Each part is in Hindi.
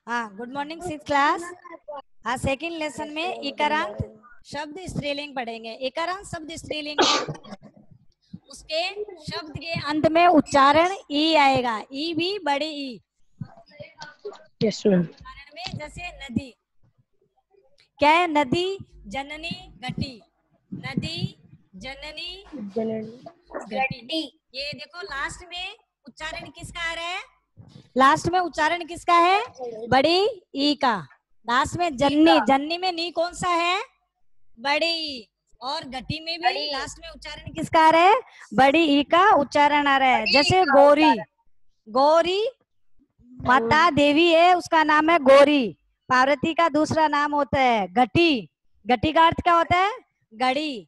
हाँ, गुड मॉर्निंग सिक्स क्लास। आज सेकंड लेसन में इकारांत शब्द स्त्रीलिंग पढ़ेंगे। इकारांत शब्द स्त्रीलिंग है, उसके शब्द के अंत में उच्चारण ई आएगा, ई भी बड़ी ई। Yes ma'am. उदाहरण में जैसे नदी, क्या है? नदी, जननी, घटी। नदी, जननी, घटी। ये देखो लास्ट में उच्चारण किसका आ रहा है? लास्ट में उच्चारण किसका है? बड़ी ई का। लास्ट में जन्नी, जन्नी में नी कौन सा है? बड़ी ई। और घटी में भी लास्ट में उच्चारण किसका आ रहा है? बड़ी ई का उच्चारण आ रहा है। जैसे गौरी, गौरी माता देवी है, उसका नाम है गौरी। पार्वती का दूसरा नाम होता है घटी। घटी का अर्थ क्या होता है? घड़ी।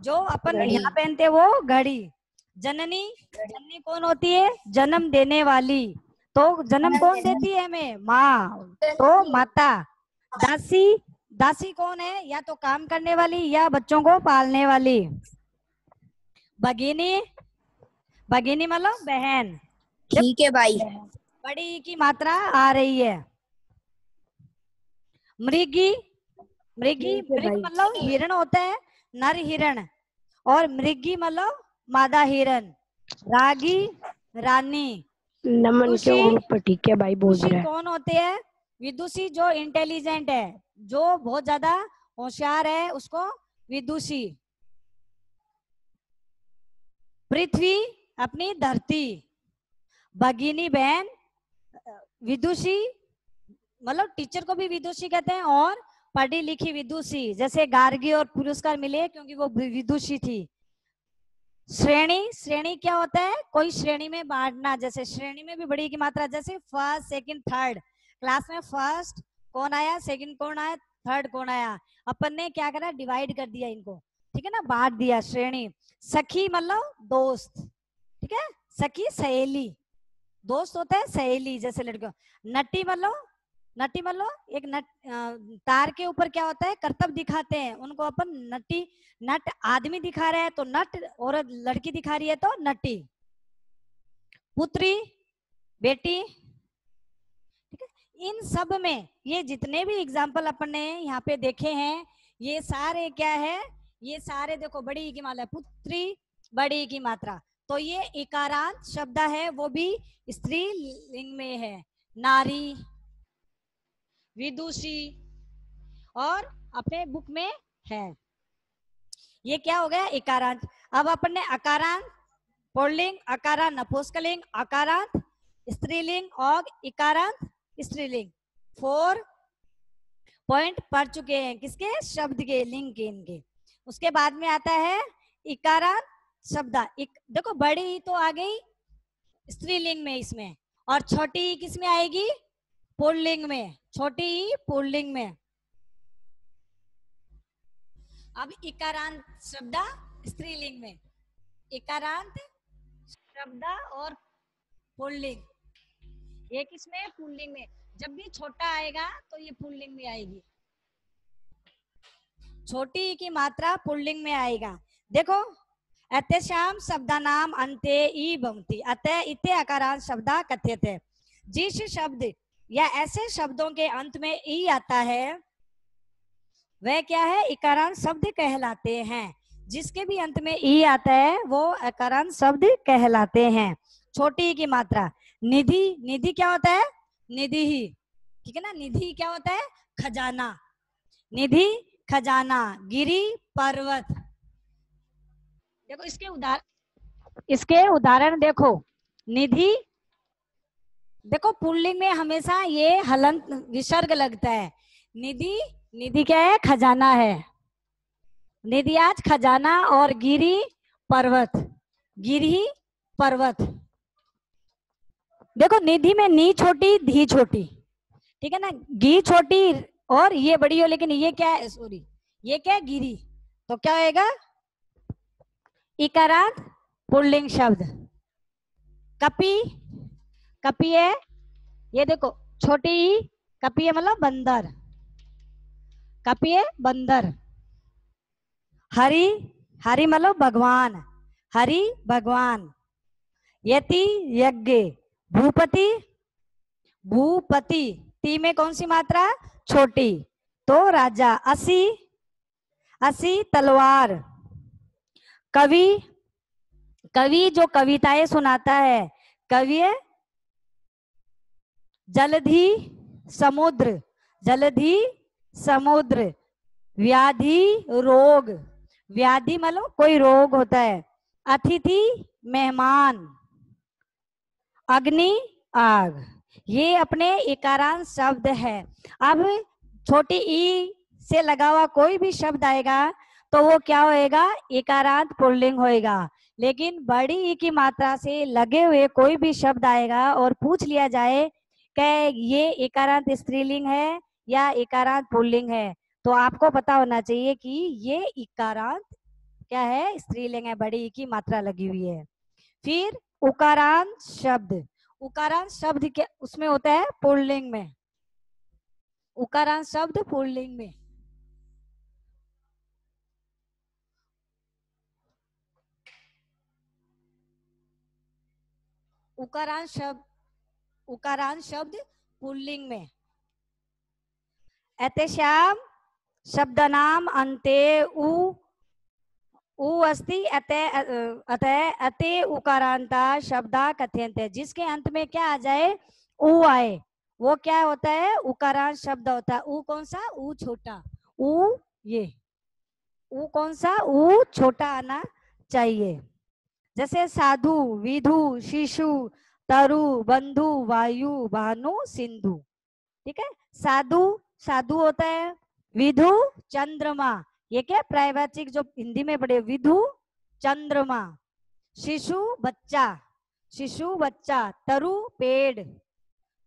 जो अपन यहाँ पहनते हैं वो घड़ी। जननी, जननी कौन होती है? जन्म देने वाली। तो जन्म कौन देती है हमें? माँ, तो माता। दासी, दासी कौन है? या तो काम करने वाली या बच्चों को पालने वाली। भगिनी, भगिनी मतलब बहन। ठीक है भाई। बड़ी की मात्रा आ रही है। मृगी, मृगी, मृग मतलब हिरण होता है, नर हिरण। और मृगी मतलब मादा हिरण। रागी, रानी। नमन के ग्रुप पर ठीक है भाई बोल रहा है। कौन होते हैं? विदुषी, जो इंटेलिजेंट है, जो बहुत ज्यादा होशियार है, उसको विदुषी। पृथ्वी अपनी धरती। भगिनी बहन, विदुषी मतलब टीचर को भी विदुषी कहते हैं, और पढ़ी लिखी विदुषी। जैसे गार्गी और पुरस्कार मिले क्योंकि वो विदुषी थी। श्रेणी, श्रेणी क्या होता है? कोई श्रेणी में बांटना। जैसे श्रेणी में भी बड़ी की मात्रा, जैसे फर्स्ट, सेकंड, थर्ड। क्लास में फर्स्ट कौन आया, सेकंड कौन आया, थर्ड कौन आया। अपन ने क्या करा? डिवाइड कर दिया इनको, ठीक है ना, बांट दिया श्रेणी। सखी मतलब दोस्त, ठीक है। सखी सहेली, दोस्त होता है सहेली, जैसे लड़कियों। नटी मतलब, नटी मतलब एक नट, तार के ऊपर क्या होता है? करतब दिखाते हैं, उनको अपन नटी। नट आदमी दिखा रहा है तो नट, और लड़की दिखा रही है तो नटी। पुत्री, बेटी, ठीक है। इन सब में ये जितने भी एग्जाम्पल अपन ने यहाँ पे देखे हैं, ये सारे क्या है? ये सारे देखो बड़ी की मात्रा, पुत्री बड़ी की मात्रा। तो ये इकारांत शब्द है, वो भी स्त्रीलिंग में है। नारी, विदुषी, और अपने बुक में है। ये क्या हो गया? इकारांत। अब अपन ने अकारांत पुल्लिंग, अकारांत नपुंसकलिंग, अकारांत स्त्रीलिंग और इकारांत स्त्रीलिंग 4 पॉइंट पढ़ चुके हैं। किसके? शब्द के, लिंग के, इनके। उसके बाद में आता है इकारांत शब्द। देखो बड़ी तो आ गई स्त्रीलिंग में इसमें, और छोटी किस में आएगी? पुल्लिंग में। छोटी पुल्लिंग में। अब इकारांत शब्द स्त्रीलिंग में, इकारांत शब्द और पुल्लिंग, ये किसमें? पुल्लिंग में। जब भी छोटा आएगा तो ये पुल्लिंग में आएगी, छोटी की मात्रा पुल्लिंग में आएगा। देखो, अत्यशाम शब्दानाम अन्ते ई भवन्ति अतः इते अकारांत शब्द कथ्यते। जिस शब्द या ऐसे शब्दों के अंत में ई आता है वह क्या है? इकारांत शब्द कहलाते हैं। जिसके भी अंत में ई आता है वो अकारांत शब्द कहलाते हैं। छोटी की मात्रा। निधि, निधि क्या होता है? निधि ही, ठीक है ना। निधि क्या होता है? खजाना। निधि खजाना। गिरी पर्वत। देखो इसके उदाहरण देखो। निधि, देखो पुल्लिंग में हमेशा ये हलंत विसर्ग लगता है। निधि, निधि क्या है? खजाना है। निधि आज खजाना। और गिरी पर्वत, गिरी पर्वत। देखो निधि में नी छोटी, धी छोटी, ठीक है ना। गी छोटी और ये बड़ी हो, लेकिन ये क्या है? सॉरी, ये क्या है? गिरी। तो क्या होएगा? इकारांत पुल्लिंग शब्द। कपी, कपी है, ये देखो छोटी ही कपी है, मतलब बंदर। कपी है बंदर। हरि, हरि मतलब भगवान, हरि भगवान। यति यज्ञ। भूपति, भूपति, ती में कौन सी मात्रा? छोटी, तो राजा। असी, असी तलवार। कवि, कवि जो कविताएं सुनाता है, कवि है। जलधि समुद्र, जलधि समुद्र। व्याधि रोग, व्याधि मतलब कोई रोग होता है। अतिथि मेहमान। अग्नि आग। ये अपने इकारांत शब्द है। अब छोटी ई से लगा हुआ कोई भी शब्द आएगा तो वो क्या होएगा? इकारांत पुल्लिंग होएगा। लेकिन बड़ी ई की मात्रा से लगे हुए कोई भी शब्द आएगा और पूछ लिया जाए कि ये इकारांत स्त्रीलिंग है या इकारांत पुल्लिंग है, तो आपको पता होना चाहिए कि ये इकारांत क्या है? स्त्रीलिंग है, बड़ी ई की मात्रा लगी हुई है। फिर उकारांत शब्द, उकारांत शब्द क्या उसमें होता है? पुल्लिंग में। उकारांत शब्द पुल्लिंग में। उकारांत शब्द, उकारांत शब्द पुल्लिंग में। एतेषां शब्दानाम अन्ते उ अस्ति अतः अते उकारांता शब्दा कथ्यन्ते। जिसके अंत में क्या आ जाए? उ आए, वो क्या होता है? उकारांत शब्द होता है। उ कौन सा? उ छोटा। उ ये उ कौन सा? उ छोटा आना चाहिए। जैसे साधु, विधु, शिशु, तरु, बंधु, वायु, भानु, सिंधु। ठीक है, साधु, साधु होता है। विधु चंद्रमा, ये क्या? प्रायवाचिक जो हिंदी में पढ़े, विधु चंद्रमा। शिशु बच्चा, शिशु बच्चा। तरु पेड़,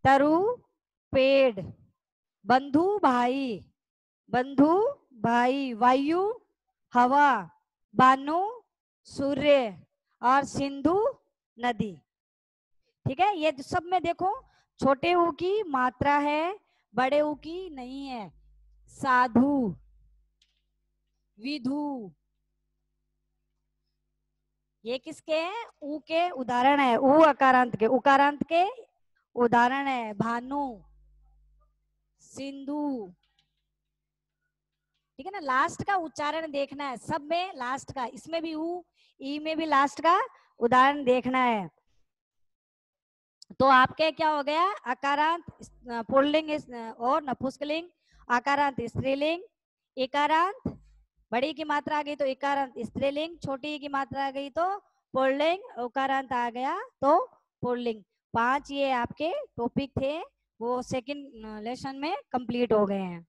तरु पेड़। बंधु भाई, बंधु भाई। वायु हवा, भानु सूर्य, और सिंधु नदी। ठीक है, ये सब में देखो छोटे ऊ की मात्रा है, बड़े ऊ की नहीं है। साधु, विधु, ये किसके हैं? ऊ के उदाहरण है। ऊ अकारांत के, उकारांत के उदाहरण है। भानु, सिंधु। ठीक है ना, लास्ट का उच्चारण देखना है सब में, लास्ट का। इसमें भी ऊ, ई में भी लास्ट का उदाहरण देखना है। तो आपके क्या हो गया? अकारांत पुल्लिंग और नपुंसकलिंग, अकारांत स्त्रीलिंग, इकारांत बड़ी की मात्रा आ गई तो इकारांत स्त्रीलिंग, छोटी की मात्रा आ गई तो पुल्लिंग, उकारांत आ गया तो पुल्लिंग। 5 ये आपके टॉपिक थे, वो सेकंड लेसन में कंप्लीट हो गए हैं।